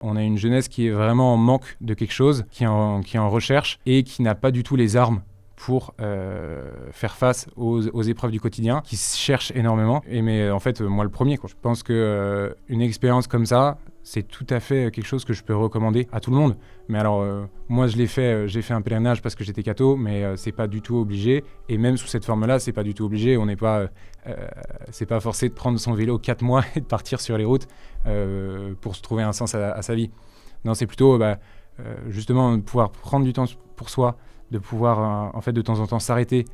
On a une jeunesse qui est vraiment en manque de quelque chose, qui est en recherche et qui n'a pas du tout les armes pour faire face aux épreuves du quotidien, qui se cherchent énormément. Mais en fait, moi le premier, quoi. Je pense qu'une expérience comme ça, c'est tout à fait quelque chose que je peux recommander à tout le monde. Mais alors, moi je l'ai fait, j'ai fait un pèlerinage parce que j'étais catho, mais c'est pas du tout obligé. Et même sous cette forme-là, c'est pas du tout obligé. On n'est pas, c'est pas forcé de prendre son vélo 4 mois et de partir sur les routes pour se trouver un sens à sa vie. Non, c'est plutôt justement de pouvoir prendre du temps pour soi, de pouvoir en fait de temps en temps s'arrêter,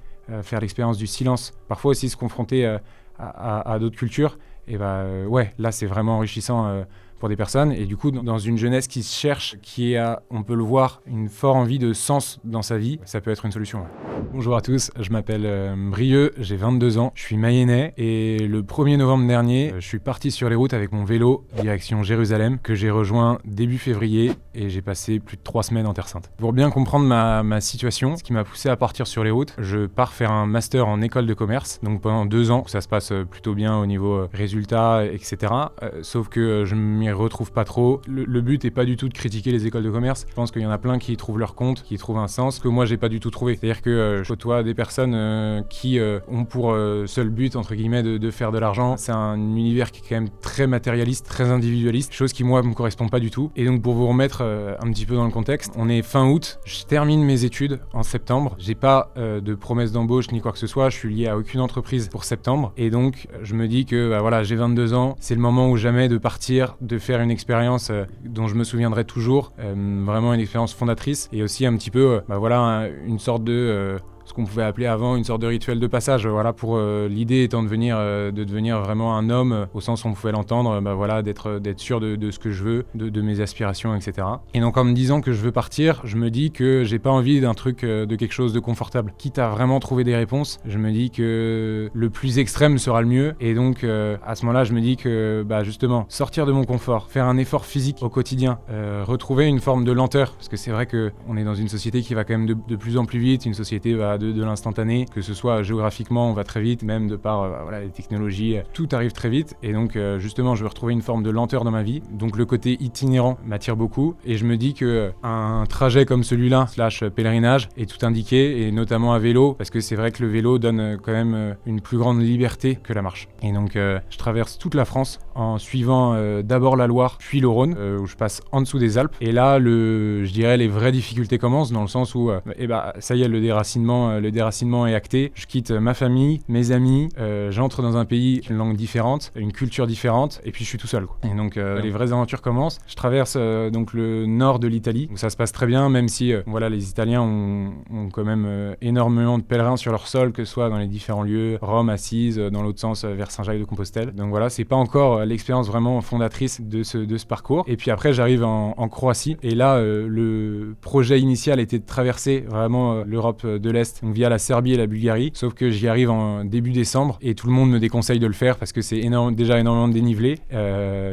faire l'expérience du silence, parfois aussi se confronter à d'autres cultures. Et ouais, là c'est vraiment enrichissant pour des personnes. Et du coup, dans une jeunesse qui se cherche, qui a, on peut le voir, une forte envie de sens dans sa vie, ça peut être une solution. Ouais. Bonjour à tous, je m'appelle Brieux, j'ai 22 ans, je suis mayennais et le 1er novembre dernier, je suis parti sur les routes avec mon vélo direction Jérusalem que j'ai rejoint début février et j'ai passé plus de 3 semaines en Terre Sainte. Pour bien comprendre ma situation, ce qui m'a poussé à partir sur les routes, je pars faire un master en école de commerce, donc pendant 2 ans, ça se passe plutôt bien au niveau résultats, etc. Sauf que je m'y retrouve pas trop. Le but est pas du tout de critiquer les écoles de commerce. Je pense qu'il y en a plein qui y trouvent leur compte, qui y trouvent un sens que moi j'ai pas du tout trouvé. C'est-à-dire que je côtoie des personnes qui ont pour seul but entre guillemets de faire de l'argent. C'est un univers qui est quand même très matérialiste, très individualiste, chose qui moi me correspond pas du tout. Et donc pour vous remettre un petit peu dans le contexte, on est fin août, je termine mes études en septembre. J'ai pas de promesse d'embauche ni quoi que ce soit. Je suis lié à aucune entreprise pour septembre. Et donc je me dis que voilà, j'ai 22 ans, c'est le moment ou jamais de partir, de faire une expérience dont je me souviendrai toujours, vraiment une expérience fondatrice et aussi un petit peu voilà, une sorte de ce qu'on pouvait appeler avant une sorte de rituel de passage, voilà, pour l'idée étant de devenir vraiment un homme au sens où on pouvait l'entendre, voilà, d'être sûr de ce que je veux, de mes aspirations, etc. Et donc en me disant que je veux partir, je me dis que j'ai pas envie d'un truc, de quelque chose de confortable. Quitte à vraiment trouver des réponses, je me dis que le plus extrême sera le mieux. Et donc à ce moment-là, je me dis que justement, sortir de mon confort, faire un effort physique au quotidien, retrouver une forme de lenteur, parce que c'est vrai qu'on est dans une société qui va quand même de plus en plus vite, une société de l'instantané, que ce soit géographiquement on va très vite, même de par voilà, les technologies, tout arrive très vite et donc justement je veux retrouver une forme de lenteur dans ma vie, donc le côté itinérant m'attire beaucoup et je me dis que un trajet comme celui-là / pèlerinage est tout indiqué et notamment à vélo parce que c'est vrai que le vélo donne quand même une plus grande liberté que la marche et donc je traverse toute la France en suivant d'abord la Loire puis le Rhône où je passe en dessous des Alpes et là je dirais les vraies difficultés commencent dans le sens où ça y est le déracinement est acté, je quitte ma famille, mes amis, j'entre dans un pays, une langue différente, une culture différente, et puis je suis tout seul, quoi. Et donc les vraies aventures commencent. Je traverse donc le nord de l'Italie, où ça se passe très bien, même si voilà, les Italiens ont quand même énormément de pèlerins sur leur sol, que ce soit dans les différents lieux, Rome, Assise, dans l'autre sens vers Saint-Jacques-de-Compostelle. Donc voilà, c'est pas encore l'expérience vraiment fondatrice de ce parcours. Et puis après, j'arrive en Croatie, et là, le projet initial était de traverser vraiment l'Europe de l'Est, donc via la Serbie et la Bulgarie, sauf que j'y arrive en début décembre et tout le monde me déconseille de le faire parce que c'est déjà énormément de dénivelé, il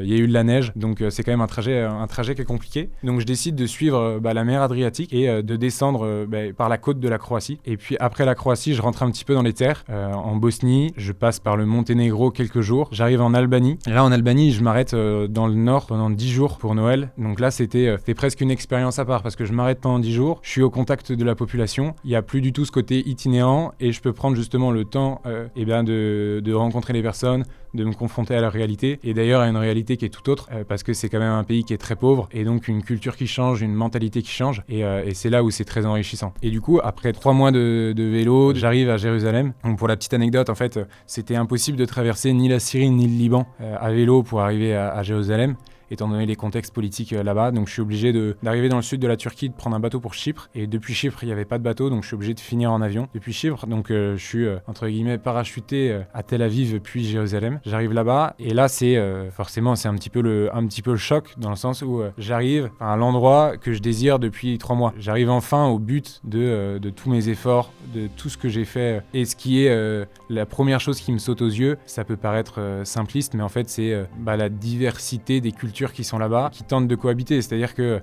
y a eu de la neige, donc c'est quand même un trajet qui est compliqué. Donc je décide de suivre la mer Adriatique et de descendre par la côte de la Croatie. Et puis après la Croatie, je rentre un petit peu dans les terres, en Bosnie, je passe par le Monténégro quelques jours, j'arrive en Albanie. Et là en Albanie, je m'arrête dans le nord pendant 10 jours pour Noël. Donc là c'était presque une expérience à part parce que je m'arrête pendant 10 jours, je suis au contact de la population, il n'y a plus du tout ce côté itinérant et je peux prendre justement le temps de rencontrer les personnes, de me confronter à leur réalité et d'ailleurs à une réalité qui est tout autre parce que c'est quand même un pays qui est très pauvre et donc une culture qui change, une mentalité qui change et c'est là où c'est très enrichissant. Et du coup après 3 mois de vélo, j'arrive à Jérusalem. Donc pour la petite anecdote, en fait c'était impossible de traverser ni la Syrie ni le Liban à vélo pour arriver à Jérusalem, étant donné les contextes politiques là-bas. Donc je suis obligé d'arriver dans le sud de la Turquie, de prendre un bateau pour Chypre. Et depuis Chypre, il n'y avait pas de bateau, donc je suis obligé de finir en avion depuis Chypre. Donc je suis, entre guillemets, parachuté à Tel Aviv puis Jérusalem. J'arrive là-bas et là, c'est forcément, c'est un petit peu le choc dans le sens où j'arrive à l'endroit que je désire depuis 3 mois. J'arrive enfin au but de tous mes efforts, de tout ce que j'ai fait. Et ce qui est la première chose qui me saute aux yeux, ça peut paraître simpliste, mais en fait, c'est la diversité des cultures qui sont là-bas, qui tentent de cohabiter. C'est-à-dire que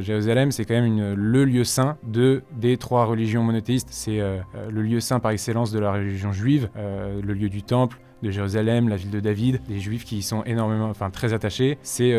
Jérusalem, c'est quand même le lieu saint des 3 religions monothéistes. C'est le lieu saint par excellence de la religion juive, le lieu du temple, de Jérusalem, la ville de David, des Juifs qui y sont très attachés. C'est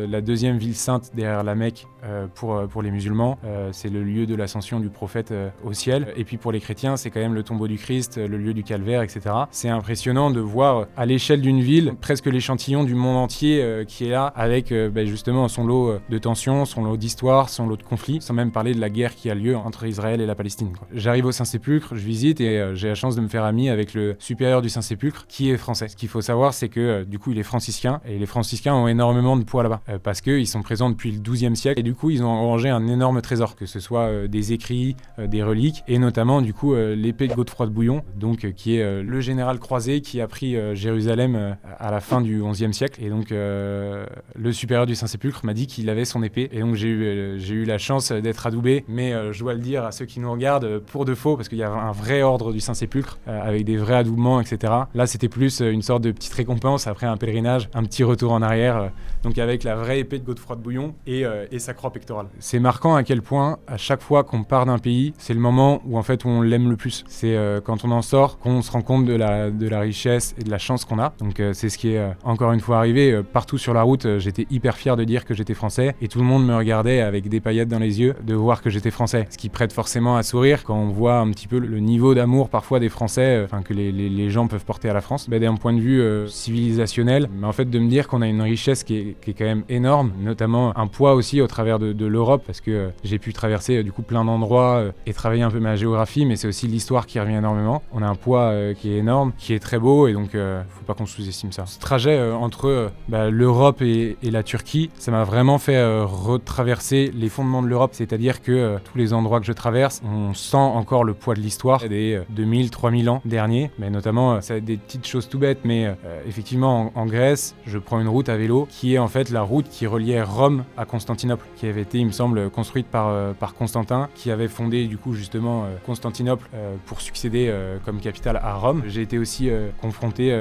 la deuxième ville sainte derrière la Mecque pour les musulmans. C'est le lieu de l'ascension du prophète au ciel. Et puis pour les chrétiens, c'est quand même le tombeau du Christ, le lieu du calvaire, etc. C'est impressionnant de voir à l'échelle d'une ville presque l'échantillon du monde entier qui est là avec justement son lot de tensions, son lot d'histoires, son lot de conflits, sans même parler de la guerre qui a lieu entre Israël et la Palestine, quoi. J'arrive au Saint-Sépulcre, je visite et j'ai la chance de me faire ami avec le supérieur du Saint-Sépulcre qui est français. Ce qu'il faut savoir, c'est que du coup il est franciscain et les franciscains ont énormément de poids là-bas parce qu'ils sont présents depuis le XIIe siècle et du coup ils ont engrangé un énorme trésor, que ce soit des écrits, des reliques et notamment du coup l'épée de Godefroy de Bouillon, donc qui est le général croisé qui a pris Jérusalem à la fin du XIe siècle. Et donc le supérieur du Saint-Sépulcre m'a dit qu'il avait son épée et donc j'ai eu la chance d'être adoubé, mais je dois le dire à ceux qui nous regardent, pour de faux, parce qu'il y a un vrai ordre du Saint-Sépulcre avec des vrais adoubements, etc. Là c'était plus une sorte de petite récompense après un pèlerinage, un petit retour en arrière, donc avec la vraie épée de Godefroy de Bouillon et sa croix pectorale. C'est marquant à quel point à chaque fois qu'on part d'un pays, c'est le moment où en fait où on l'aime le plus. C'est quand on en sort qu'on se rend compte de la richesse et de la chance qu'on a. Donc c'est ce qui est encore une fois arrivé. Partout sur la route, j'étais hyper fier de dire que j'étais français et tout le monde me regardait avec des paillettes dans les yeux de voir que j'étais français. Ce qui prête forcément à sourire quand on voit un petit peu le niveau d'amour parfois des Français, que les gens peuvent porter à la France. D'un point de vue civilisationnel, mais en fait de me dire qu'on a une richesse qui est quand même énorme, notamment un poids aussi au travers de l'Europe, parce que j'ai pu traverser du coup plein d'endroits et travailler un peu ma géographie, mais c'est aussi l'histoire qui revient énormément. On a un poids qui est énorme, qui est très beau, et donc faut pas qu'on sous-estime ça. Ce trajet entre l'Europe et la Turquie, ça m'a vraiment fait retraverser les fondements de l'Europe, c'est-à-dire que tous les endroits que je traverse, on sent encore le poids de l'histoire des 2000, 3000 ans derniers, mais notamment ça va être des petites choses tout bêtes, mais effectivement en Grèce, je prends une route à vélo qui est en fait la route qui reliait Rome à Constantinople, qui avait été, il me semble, construite par Constantin, qui avait fondé du coup justement Constantinople pour succéder comme capitale à Rome. J'ai été aussi confronté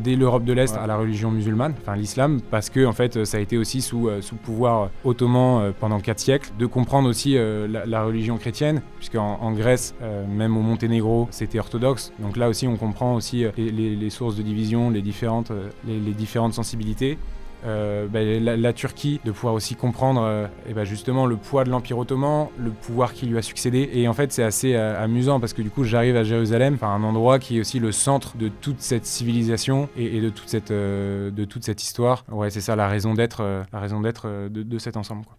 dès l'Europe de l'Est à la religion musulmane, enfin l'islam, parce que en fait ça a été aussi sous pouvoir ottoman pendant 4 siècles, de comprendre aussi la religion chrétienne, puisqu'en Grèce, même au Monténégro, c'était orthodoxe. Donc là aussi on comprend aussi les sources de division, les différentes sensibilités. La Turquie, de pouvoir aussi comprendre justement le poids de l'Empire ottoman, le pouvoir qui lui a succédé. Et en fait c'est assez amusant parce que du coup j'arrive à Jérusalem, un endroit qui est aussi le centre de toute cette civilisation et de toute cette histoire. Ouais, c'est ça la raison d'être de cet ensemble, quoi.